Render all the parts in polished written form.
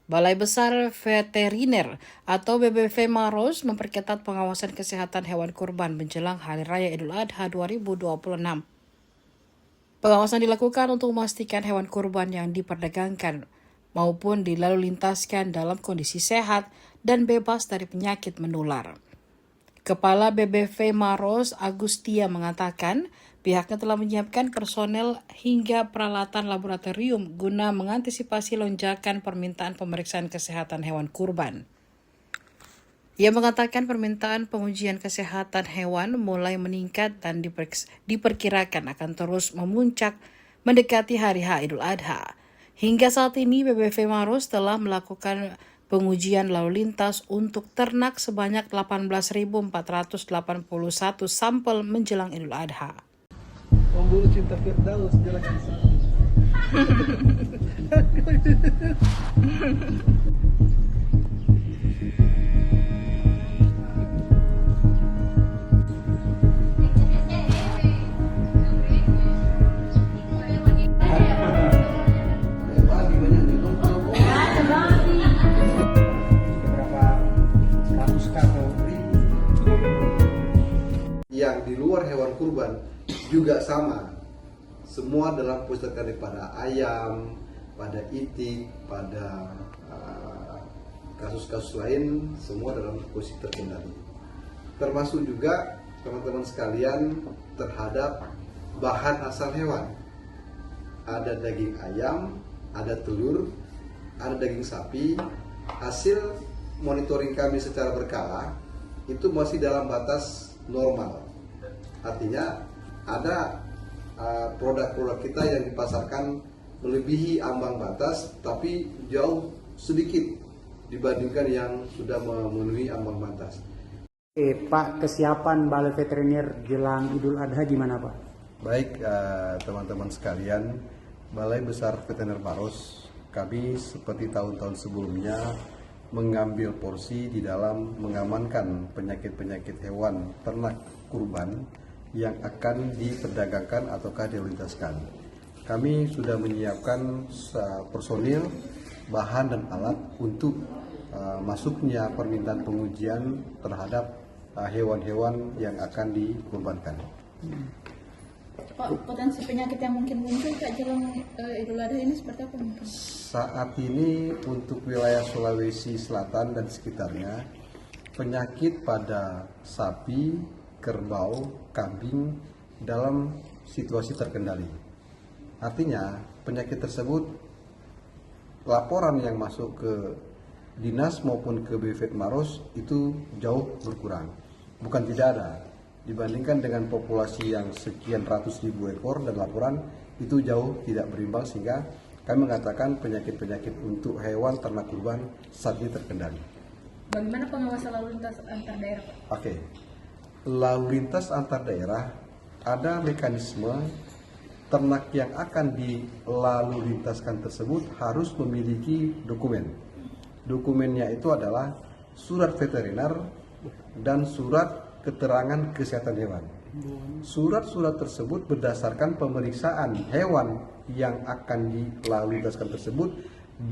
Balai Besar Veteriner atau BBV Maros memperketat pengawasan kesehatan hewan kurban menjelang Hari Raya Idul Adha 2026. Pengawasan dilakukan untuk memastikan hewan kurban yang diperdagangkan maupun dilalu lintaskan dalam kondisi sehat dan bebas dari penyakit menular. Kepala BBV Maros, Agustia, mengatakan pihaknya telah menyiapkan personel hingga peralatan laboratorium guna mengantisipasi lonjakan permintaan pemeriksaan kesehatan hewan kurban. Ia mengatakan permintaan pengujian kesehatan hewan mulai meningkat dan diperkirakan akan terus memuncak mendekati Hari H Idul Adha. Hingga saat ini BBV Maros telah melakukan pengujian lalu lintas untuk ternak sebanyak 18.481 sampel menjelang Idul Adha. Pemburu cinta Firdaus jalan di sana. Yang di luar hewan kurban juga sama, semua dalam posisi terkait pada ayam, pada itik, pada kasus-kasus lain, semua dalam posisi terkendali. Termasuk juga teman-teman sekalian terhadap bahan asal hewan. Ada daging ayam, ada telur, ada daging sapi. Hasil monitoring kami secara berkala itu masih dalam batas normal. Artinya ada produk-produk kita yang dipasarkan melebihi ambang batas, tapi jauh sedikit dibandingkan yang sudah memenuhi ambang batas. Pak, kesiapan Balai Veteriner jelang Idul Adha gimana Pak? Baik teman-teman sekalian, Balai Besar Veteriner Maros, kami seperti tahun-tahun sebelumnya mengambil porsi di dalam mengamankan penyakit-penyakit hewan ternak kurban yang akan diperdagangkan ataukah dilintaskan. Kami sudah menyiapkan personil, bahan dan alat untuk masuknya permintaan pengujian terhadap hewan-hewan yang akan dikurbankan. Pak, potensi penyakit yang mungkin muncul Kak jelang Idul Adha ini seperti apa mungkin? Saat ini untuk wilayah Sulawesi Selatan dan sekitarnya, penyakit pada sapi, kerbau, kambing dalam situasi terkendali. Artinya penyakit tersebut, laporan yang masuk ke dinas maupun ke BVV Maros itu jauh berkurang, bukan tidak ada. Dibandingkan dengan populasi yang sekian ratus ribu ekor dan laporan itu jauh tidak berimbang, sehingga kami mengatakan penyakit-penyakit untuk hewan ternak kurban saat ini terkendali. Bagaimana pengawasan lalu lintas antar daerah Pak? Oke. Lalu lintas antar daerah ada mekanisme. Ternak yang akan dilalu lintaskan tersebut harus memiliki dokumen. Dokumennya itu adalah surat veteriner dan surat keterangan kesehatan hewan. Surat-surat tersebut berdasarkan pemeriksaan hewan yang akan dilalu lintaskan tersebut,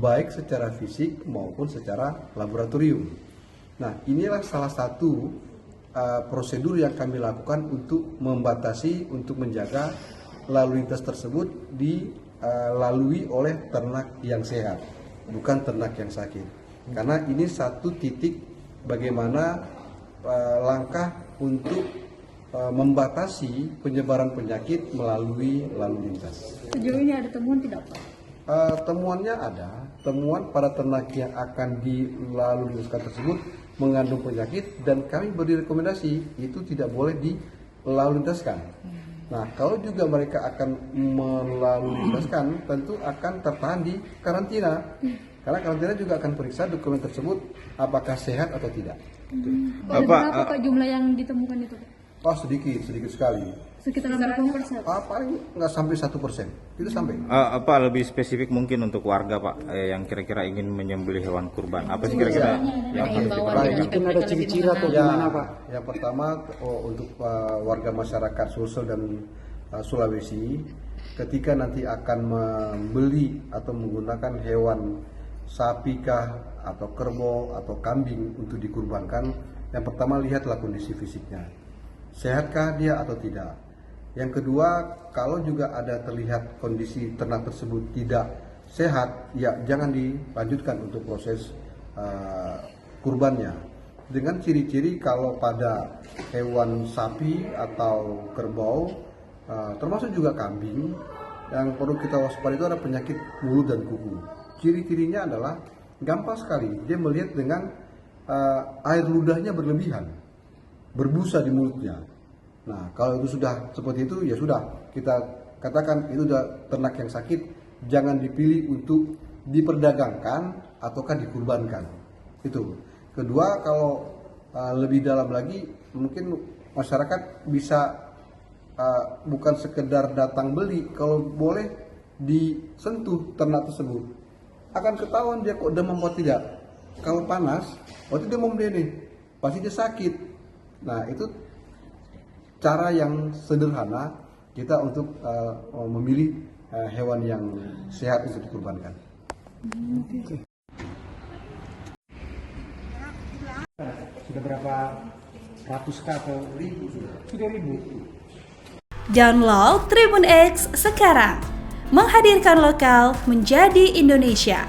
baik secara fisik maupun secara laboratorium. Nah, inilah salah satu prosedur yang kami lakukan untuk membatasi, untuk menjaga lalu lintas tersebut dilalui oleh ternak yang sehat, bukan ternak yang sakit. Karena ini satu titik bagaimana langkah untuk membatasi penyebaran penyakit melalui lalu lintas. Sejauh ini ada temuan tidak Pak? Temuannya ada, temuan pada ternak yang akan dilalu lintaskan tersebut mengandung penyakit, dan kami beri rekomendasi itu tidak boleh dilalu lintaskan. Nah, kalau juga mereka akan melalui lintaskan, tentu akan tertahan di karantina. Karena karantina juga akan periksa dokumen tersebut apakah sehat atau tidak. Berapa Pak jumlah yang ditemukan itu? Sedikit sekali. Sekitar berapa persen? Paling nggak sampai 1%. Itu sampai. Apa lebih spesifik mungkin untuk warga Pak yang kira-kira ingin menyembelih hewan kurban? Apa sih kira-kira yang harus diperhatikan? Mungkin ada ciri-ciri atau gimana Pak? Yang pertama untuk warga masyarakat Sulsel dan Sulawesi, ketika nanti akan membeli atau menggunakan hewan sapi kah, atau kerbau, atau kambing untuk dikurbankan, yang pertama lihatlah kondisi fisiknya. Sehatkah dia atau tidak? Yang kedua, kalau juga ada terlihat kondisi ternak tersebut tidak sehat, ya jangan dilanjutkan untuk proses kurbannya. Dengan ciri-ciri kalau pada hewan sapi atau kerbau, termasuk juga kambing, yang perlu kita waspadai itu ada penyakit mulut dan kuku. Ciri-cirinya adalah gampang sekali, dia melihat dengan air ludahnya berlebihan, berbusa di mulutnya. Nah, kalau itu sudah seperti itu, ya sudah, kita katakan itu sudah ternak yang sakit, jangan dipilih untuk diperdagangkan ataukah dikurbankan. Itu. Kedua, kalau lebih dalam lagi, mungkin masyarakat bisa bukan sekedar datang beli, kalau boleh disentuh ternak tersebut. Akan ketahuan dia kok demam atau tidak. Kalau panas, waktu dia mau mendidih, pasti dia sakit. Nah, itu cara yang sederhana kita untuk memilih hewan yang sehat untuk dikurbankan. Sudah berapa ratus atau ribu sudah ribu. Download Tribun X sekarang, menghadirkan lokal menjadi Indonesia.